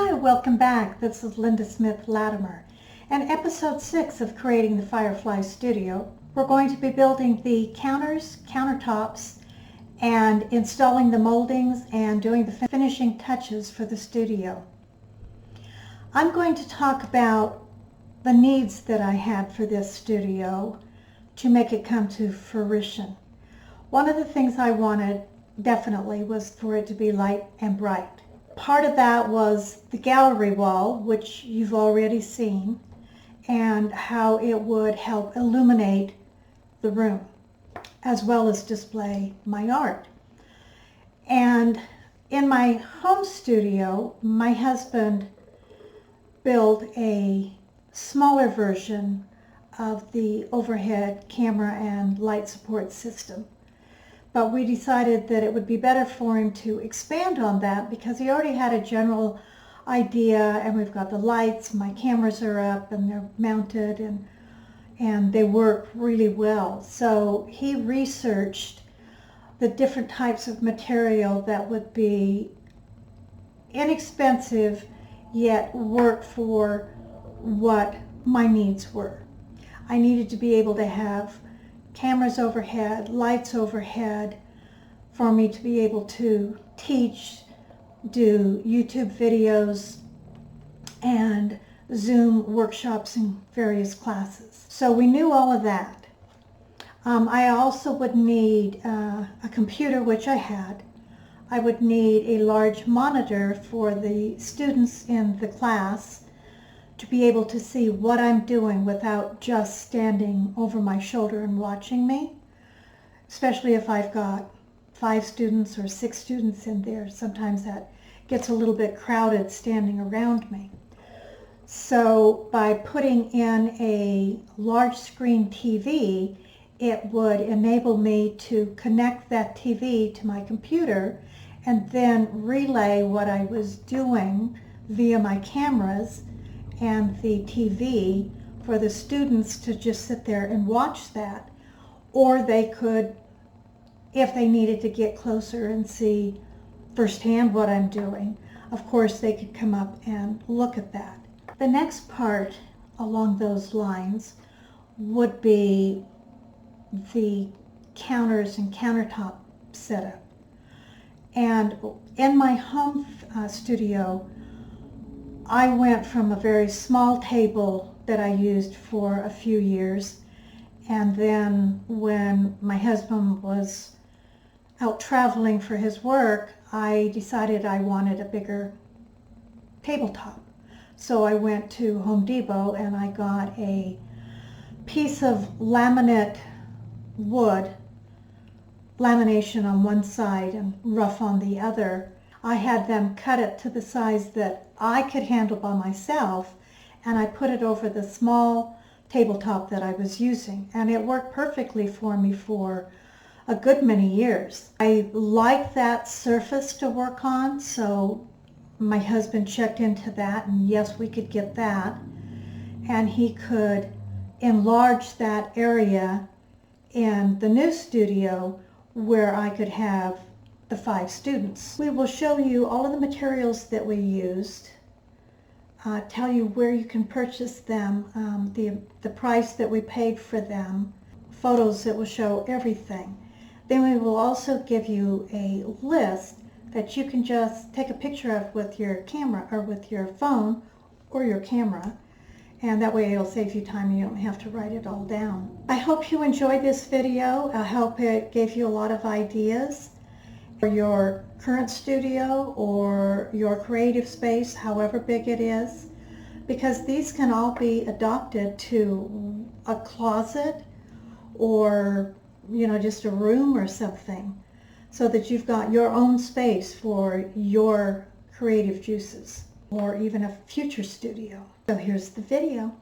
Hi, welcome back. This is Linda Smith Latimer. And episode 6 of creating the Firefly Studio, we're going to be building the counters, countertops, and installing the moldings and doing the finishing touches for the studio. I'm going to talk about the needs that I had for this studio to make it come to fruition. One of the things I wanted definitely was for it to be light and bright. Part of that was the gallery wall, which you've already seen, and how it would help illuminate the room, as well as display my art. And in my home studio, my husband built a smaller version of the overhead camera and light support system. But we decided that it would be better for him to expand on that because he already had a general idea, and we've got the lights, my cameras are up and they're mounted and they work really well. So he researched the different types of material that would be inexpensive yet work for what my needs were. I needed to be able to have cameras overhead, lights overhead, for me to be able to teach, do YouTube videos, and Zoom workshops and various classes. So we knew all of that. I also would need a computer, which I had. I would need a large monitor for the students in the class to be able to see what I'm doing without just standing over my shoulder and watching me, especially if I've got 5 students or 6 students in there. Sometimes that gets a little bit crowded standing around me. So by putting in a large screen TV, it would enable me to connect that TV to my computer and then relay what I was doing via my cameras and the TV for the students to just sit there and watch that. Or they could, if they needed to get closer and see firsthand what I'm doing, of course they could come up and look at that. The next part along those lines would be the counters and countertop setup. And in my home studio, I went from a very small table that I used for a few years, and then when my husband was out traveling for his work, I decided I wanted a bigger tabletop. So I went to Home Depot and I got a piece of laminate wood, lamination on one side and rough on the other. I had them cut it to the size that I could handle by myself, and I put it over the small tabletop that I was using, and it worked perfectly for me for a good many years. I like that surface to work on, so my husband checked into that, and yes, we could get that, and he could enlarge that area in the new studio where I could have the 5 students. We will show you all of the materials that we used, tell you where you can purchase them, the price that we paid for them, photos that will show everything. Then we will also give you a list that you can just take a picture of with your camera or with your phone or your camera, and that way it'll save you time and you don't have to write it all down. I hope you enjoyed this video. I hope it gave you a lot of ideas for your current studio or your creative space, however big it is, because these can all be adopted to a closet or just a room or something, so that you've got your own space for your creative juices or even a future studio. So here's the video.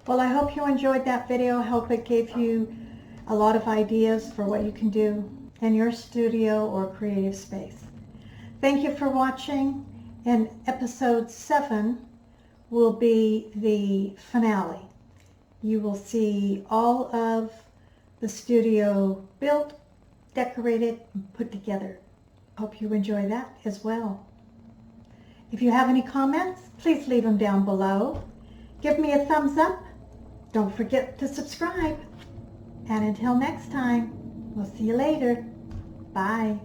Well, I hope you enjoyed that video. I hope it gave you a lot of ideas for what you can do in your studio or creative space. Thank you for watching, and episode 7 will be the finale. You will see all of the studio built, decorated, and put together. Hope you enjoy that as well. If you have any comments, please leave them down below. Give me a thumbs up. Don't forget to subscribe. And until next time, we'll see you later. Bye.